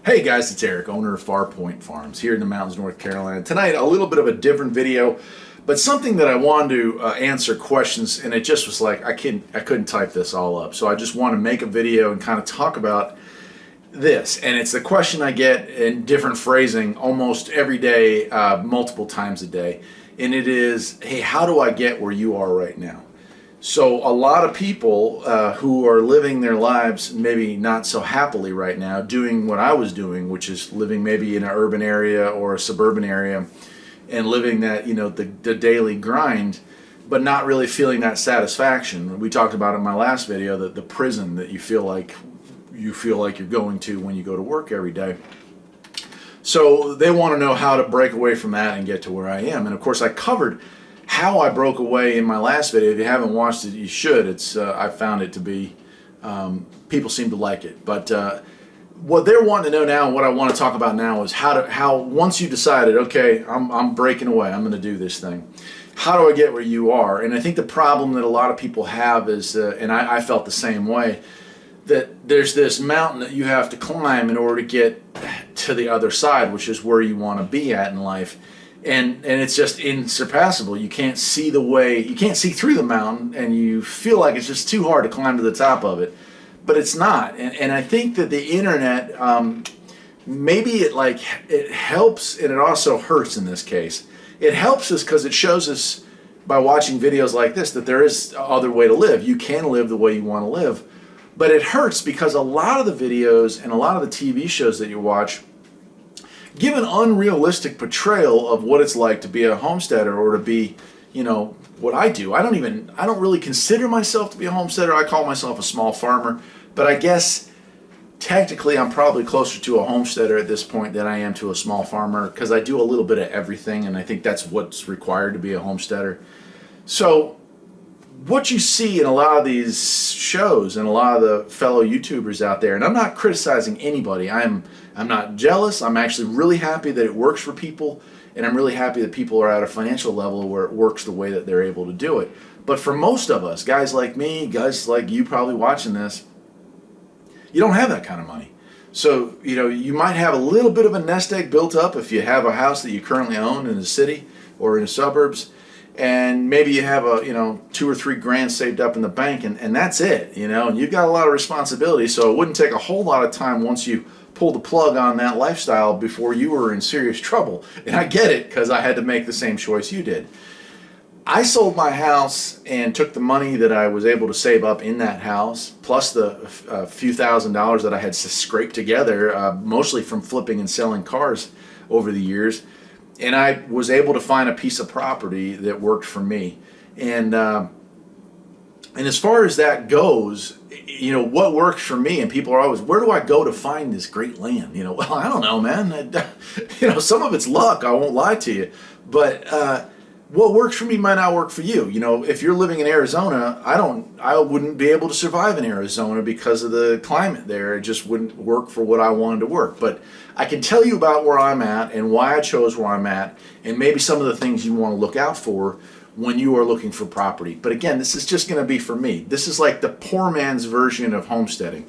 Hey guys, it's Eric, owner of Farpoint Farms here in the mountains, North Carolina. Tonight, a little bit of a different video, but something that I wanted to answer questions, and it just was like, I couldn't type this all up. So I just want to make a video and kind of talk about this. And it's the question I get in different phrasing almost every day, multiple times a day. And it is, hey, how do I get where you are right now? So a lot of people who are living their lives maybe not so happily right now, doing what I was doing, which is living maybe in an urban area or a suburban area and living that, the daily grind, but not really feeling that satisfaction. We talked about in my last video that the prison that you feel like you're going to when you go to work every day. So they want to know how to break away from that and get to where I am. And of course I covered how I broke away in my last video. If you haven't watched it, you should. It's I found it to be, people seem to like it. But what they're wanting to know now, and what I want to talk about now, is how once you decided, okay, I'm breaking away, I'm going to do this thing. How do I get where you are? And I think the problem that a lot of people have is, and I felt the same way, that there's this mountain that you have to climb in order to get to the other side, which is where you want to be at in life. And it's just insurpassable. You can't see the way, you can't see through the mountain, and you feel like it's just too hard to climb to the top of it. But it's not. And I think that the internet, maybe it helps and it also hurts in this case. It helps us because it shows us by watching videos like this that there is other way to live. You can live the way you want to live. But it hurts because a lot of the videos and a lot of the TV shows that you watch give an unrealistic portrayal of what it's like to be a homesteader or to be, what I do. I don't really consider myself to be a homesteader. I call myself a small farmer, but I guess technically I'm probably closer to a homesteader at this point than I am to a small farmer because I do a little bit of everything, and I think that's what's required to be a homesteader. So what you see in a lot of these shows and a lot of the fellow YouTubers out there, and I'm not criticizing anybody. I'm not jealous. I'm actually really happy that it works for people, and I'm really happy that people are at a financial level where it works the way that they're able to do it. But for most of us, guys like me, guys like you probably watching this, you don't have that kind of money. So, you might have a little bit of a nest egg built up if you have a house that you currently own in the city or in the suburbs. And maybe you have a, $2 or $3 grand saved up in the bank, and that's it, and you've got a lot of responsibility. So it wouldn't take a whole lot of time once you pull the plug on that lifestyle before you were in serious trouble. And I get it, because I had to make the same choice you did. I sold my house and took the money that I was able to save up in that house, plus the few $1,000s that I had scraped together, mostly from flipping and selling cars over the years. And I was able to find a piece of property that worked for me. And as far as that goes, what works for me, and people are always, where do I go to find this great land? Well, I don't know, man. Some of it's luck, I won't lie to you. But what works for me might not work for you. If you're living in Arizona, I wouldn't be able to survive in Arizona because of the climate there. It just wouldn't work for what I wanted to work. But I can tell you about where I'm at and why I chose where I'm at, and maybe some of the things you want to look out for when you are looking for property. But again, this is just going to be for me. This is like the poor man's version of homesteading.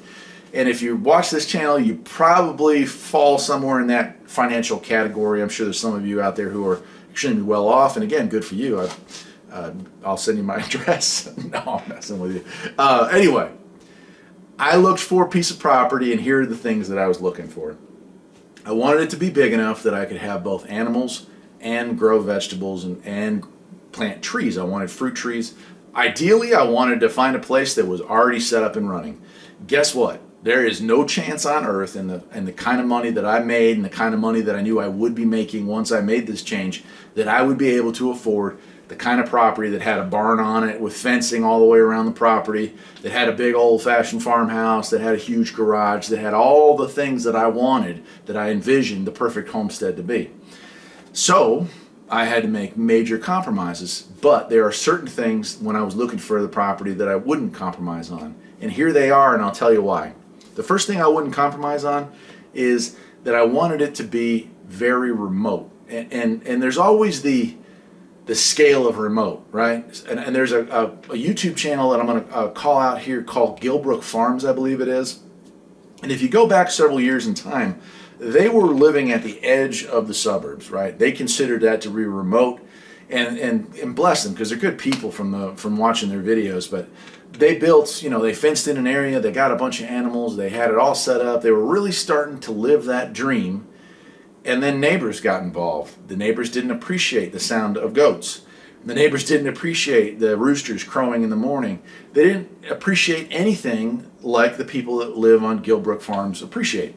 And if you watch this channel, you probably fall somewhere in that financial category. I'm sure there's some of you out there who are extremely well off, and again, good for you. I'll send you my address. No, I'm messing with you. Anyway, I looked for a piece of property, and here are the things that I was looking for. I wanted it to be big enough that I could have both animals and grow vegetables and plant trees. I wanted fruit trees. Ideally, I wanted to find a place that was already set up and running. Guess what? There is no chance on earth in the kind of money that I made and the kind of money that I knew I would be making once I made this change that I would be able to afford the kind of property that had a barn on it with fencing all the way around the property, that had a big old-fashioned farmhouse, that had a huge garage, that had all the things that I wanted, that I envisioned the perfect homestead to be. So I had to make major compromises, but there are certain things when I was looking for the property that I wouldn't compromise on. And here they are, and I'll tell you why. The first thing I wouldn't compromise on is that I wanted it to be very remote. And there's always the scale of remote, right? And there's a YouTube channel that I'm going to call out here called Gilbrook Farms, I believe it is. And if you go back several years in time, they were living at the edge of the suburbs, right? They considered that to be remote, and bless them, because they're good people from watching their videos. But they built, they fenced in an area, they got a bunch of animals, they had it all set up. They were really starting to live that dream. And then neighbors got involved. The neighbors didn't appreciate the sound of goats. The neighbors didn't appreciate the roosters crowing in the morning. They didn't appreciate anything like the people that live on Gilbrook Farms appreciate.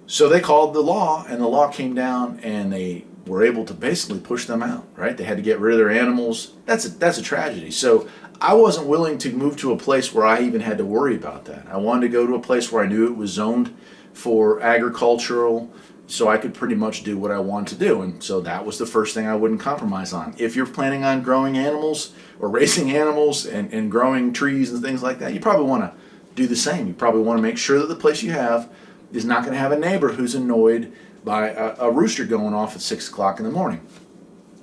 So they called the law, and the law came down, and they were able to basically push them out, right? They had to get rid of their animals. That's a tragedy. So I wasn't willing to move to a place where I even had to worry about that. I wanted to go to a place where I knew it was zoned for agricultural, so I could pretty much do what I wanted to do. And so that was the first thing I wouldn't compromise on. If you're planning on growing animals or raising animals and growing trees and things like that, you probably want to do the same. You probably want to make sure that the place you have is not going to have a neighbor who's annoyed by a rooster going off at 6 o'clock in the morning.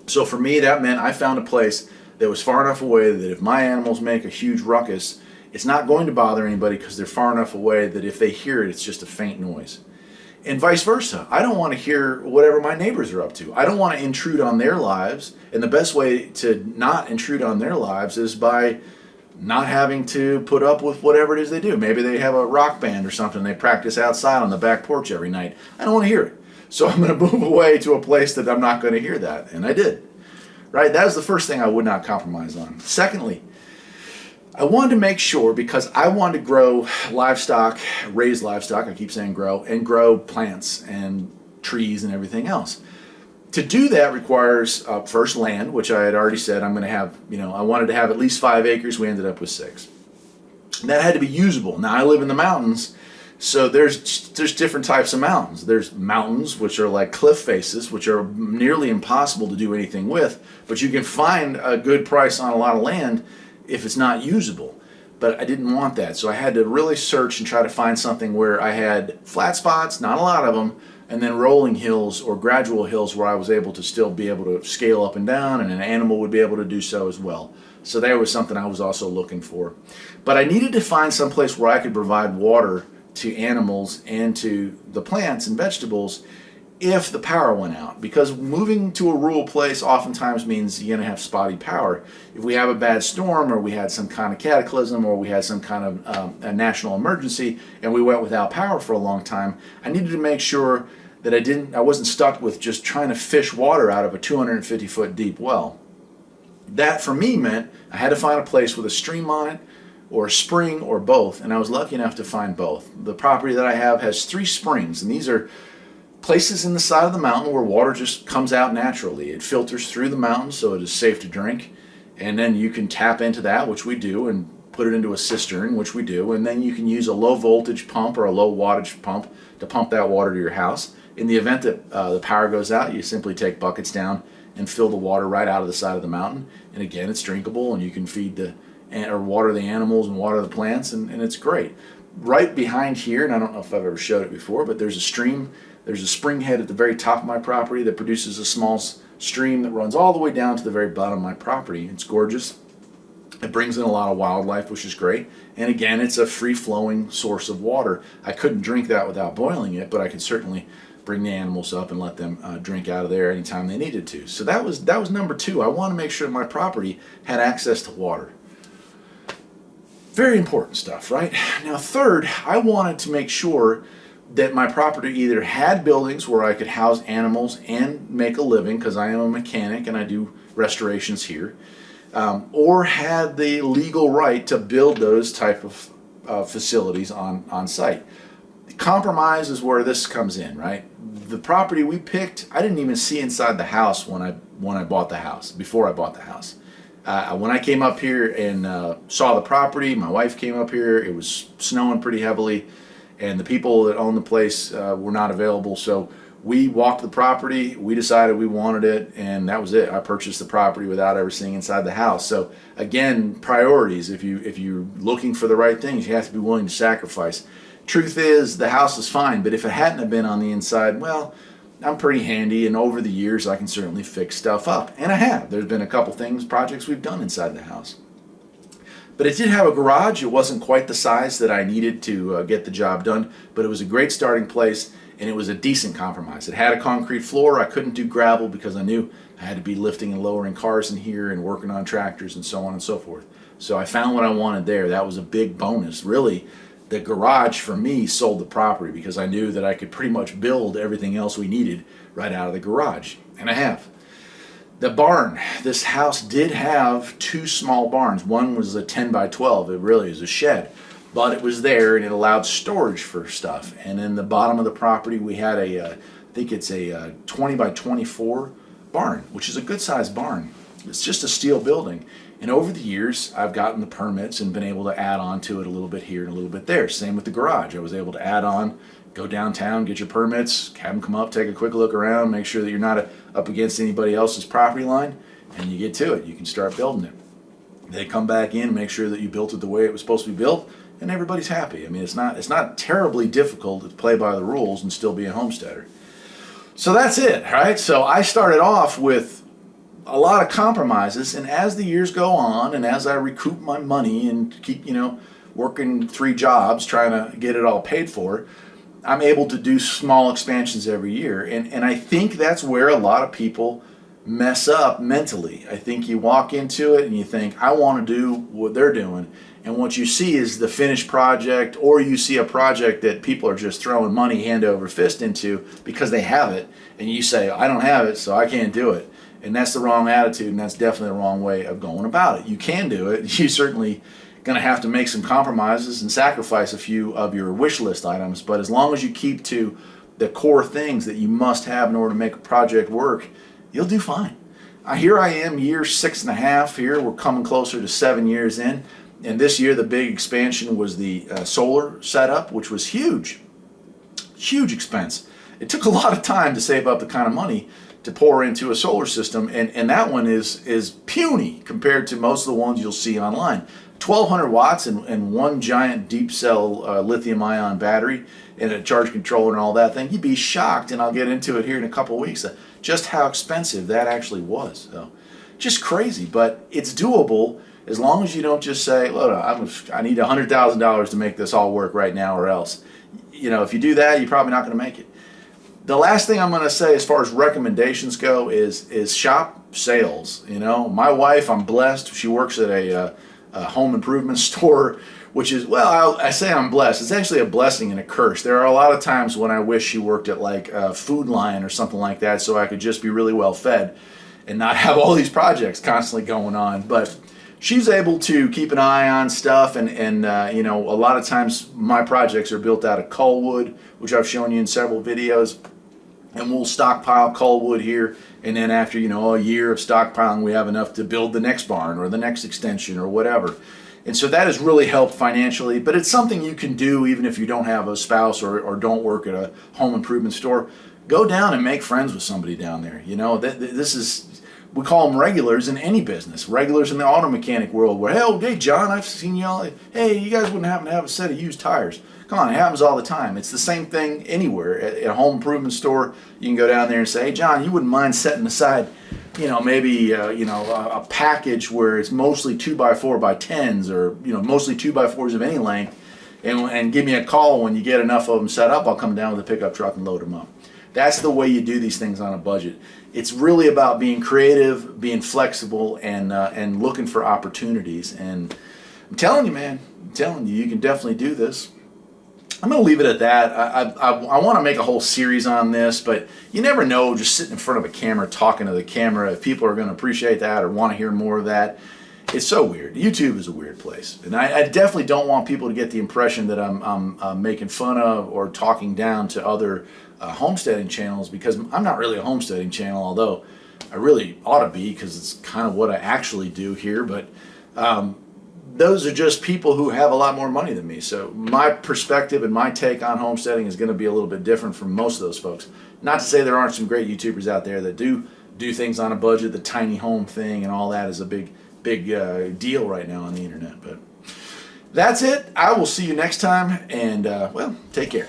So for me, that meant I found a place that was far enough away that if my animals make a huge ruckus, it's not going to bother anybody because they're far enough away that if they hear it, it's just a faint noise. And vice versa. I don't want to hear whatever my neighbors are up to. I don't want to intrude on their lives. And the best way to not intrude on their lives is by not having to put up with whatever it is they do. Maybe they have a rock band or something. They practice outside on the back porch every night. I don't want to hear it. So I'm going to move away to a place that I'm not going to hear that. And I did. Right? That was the first thing I would not compromise on. Secondly, I wanted to make sure, because I wanted to grow livestock, raise livestock, I keep saying grow, and grow plants and trees and everything else. To do that requires first land, which I had already said I'm going to have, I wanted to have at least 5 acres. We ended up with 6. And that had to be usable. Now I live in the mountains, so there's different types of mountains. There's mountains, which are like cliff faces, which are nearly impossible to do anything with, but you can find a good price on a lot of land if it's not usable. But I didn't want that, so I had to really search and try to find something where I had flat spots, not a lot of them, and then rolling hills or gradual hills where I was able to still be able to scale up and down, and an animal would be able to do so as well. So that was something I was also looking for. But I needed to find some place where I could provide water to animals and to the plants and vegetables if the power went out, because moving to a rural place oftentimes means you're going to have spotty power. If we have a bad storm, or we had some kind of cataclysm, or we had some kind of a national emergency and we went without power for a long time, I needed to make sure that I wasn't stuck with just trying to fish water out of a 250-foot deep well. That for me meant I had to find a place with a stream on it, or a spring, or both, and I was lucky enough to find both. The property that I have has 3 springs, and these are places in the side of the mountain where water just comes out naturally. It filters through the mountain, so it is safe to drink, and then you can tap into that, which we do, and put it into a cistern, which we do, and then you can use a low voltage pump or a low wattage pump to pump that water to your house. In the event that the power goes out, you simply take buckets down and fill the water right out of the side of the mountain, and again, it's drinkable, and you can feed or water the animals and water the plants, and it's great. Right behind here, and I don't know if I've ever showed it before, but there's a stream. There's a spring head at the very top of my property that produces a small stream that runs all the way down to the very bottom of my property. It's gorgeous. It brings in a lot of wildlife, which is great. And again, it's a free-flowing source of water. I couldn't drink that without boiling it, but I could certainly bring the animals up and let them drink out of there anytime they needed to. So that was number 2. I want to make sure my property had access to water. Very important stuff, right? Now, third, I wanted to make sure that my property either had buildings where I could house animals and make a living, because I am a mechanic and I do restorations here, or had the legal right to build those type of facilities on site. The compromise is where this comes in, right? The property we picked, I didn't even see inside the house when I bought the house, before I bought the house. When I came up here and saw the property, my wife came up here, it was snowing pretty heavily, and the people that owned the place were not available, so we walked the property, we decided we wanted it, and that was it. I purchased the property without ever seeing inside the house. So again, priorities. If you're looking for the right things, you have to be willing to sacrifice. Truth is, the house is fine, but if it hadn't have been on the inside, well, I'm pretty handy, and over the years I can certainly fix stuff up. And I have. There's been a couple projects we've done inside the house. But it did have a garage. It wasn't quite the size that I needed to get the job done, but it was a great starting place. and it was a decent compromise. It had a concrete floor. I couldn't do gravel because I knew I had to be lifting and lowering cars in here and working on tractors and so on and so forth. So I found what I wanted there. That was a big bonus. Really, the garage for me sold the property because I knew that I could pretty much build everything else we needed right out of the garage, and I have. The barn, this house did have two small barns. One was a 10 by 12. It really is a shed, but it was there and it allowed storage for stuff. And in the bottom of the property, we had I think it's a 20 by 24 barn, which is a good sized barn. It's just a steel building. And over the years, I've gotten the permits and been able to add on to it a little bit here and a little bit there. Same with the garage. I was able to add on, go downtown, get your permits, have them come up, take a quick look around, make sure that you're not up against anybody else's property line, and you get to it. You can start building it. They come back in, make sure that you built it the way it was supposed to be built, and everybody's happy. I mean, it's not terribly difficult to play by the rules and still be a homesteader. So that's it, right? So I started off with a lot of compromises, and as the years go on and as I recoup my money and keep, working 3 jobs trying to get it all paid for, I'm able to do small expansions every year. And I think that's where a lot of people mess up mentally. I think you walk into it and you think, I want to do what they're doing. And what you see is the finished project, or you see a project that people are just throwing money hand over fist into because they have it. And you say, I don't have it, so I can't do it. And that's the wrong attitude, and that's definitely the wrong way of going about it. You can do it. You certainly going to have to make some compromises and sacrifice a few of your wish list items, but as long as you keep to the core things that you must have in order to make a project work, you'll do fine. Here I am, year 6.5 here. We're coming closer to 7 years in, and this year the big expansion was the solar setup, which was huge expense. It took a lot of time to save up the kind of money to pour into a solar system, and that one is puny compared to most of the ones you'll see online. 1,200 watts and one giant deep cell lithium ion battery and a charge controller and all that thing. You'd be shocked, and I'll get into it here in a couple of weeks, just how expensive that actually was. So, just crazy, but it's doable as long as you don't just say, look, I need $100,000 to make this all work right now or else. If you do that, you're probably not going to make it. The last thing I'm going to say as far as recommendations go is shop sales. My wife, I'm blessed. She works at a home improvement store, which is, I say I'm blessed. It's actually a blessing and a curse. There are a lot of times when I wish she worked at like a Food Lion or something like that, so I could just be really well fed and not have all these projects constantly going on. But she's able to keep an eye on stuff, and a lot of times my projects are built out of cull wood, which I've shown you in several videos. And we'll stockpile cull wood here, and then after a year of stockpiling, we have enough to build the next barn or the next extension or whatever. And so that has really helped financially, but it's something you can do even if you don't have a spouse or don't work at a home improvement store. Go down and make friends with somebody down there. This is, we call them regulars in any business, regulars in the auto mechanic world, where, hey John, I've seen y'all, hey, you guys wouldn't happen to have a set of used tires. Come on, it happens all the time. It's the same thing anywhere. At a home improvement store, you can go down there and say, hey, John, you wouldn't mind setting aside, maybe, a package where it's mostly 2x4x10s or, mostly 2x4s of any length, and give me a call when you get enough of them set up. I'll come down with a pickup truck and load them up. That's the way you do these things on a budget. It's really about being creative, being flexible, and looking for opportunities. And I'm telling you, man, you can definitely do this. I'm going to leave it at that. I want to make a whole series on this, but you never know just sitting in front of a camera talking to the camera if people are going to appreciate that or want to hear more of that. It's so weird. YouTube is a weird place. And I definitely don't want people to get the impression that I'm making fun of or talking down to other homesteading channels, because I'm not really a homesteading channel, although I really ought to be, because it's kind of what I actually do here. But those are just people who have a lot more money than me. So my perspective and my take on homesteading is going to be a little bit different from most of those folks. Not to say there aren't some great YouTubers out there that do things on a budget. The tiny home thing and all that is a big deal right now on the internet. But that's it. I will see you next time, and take care.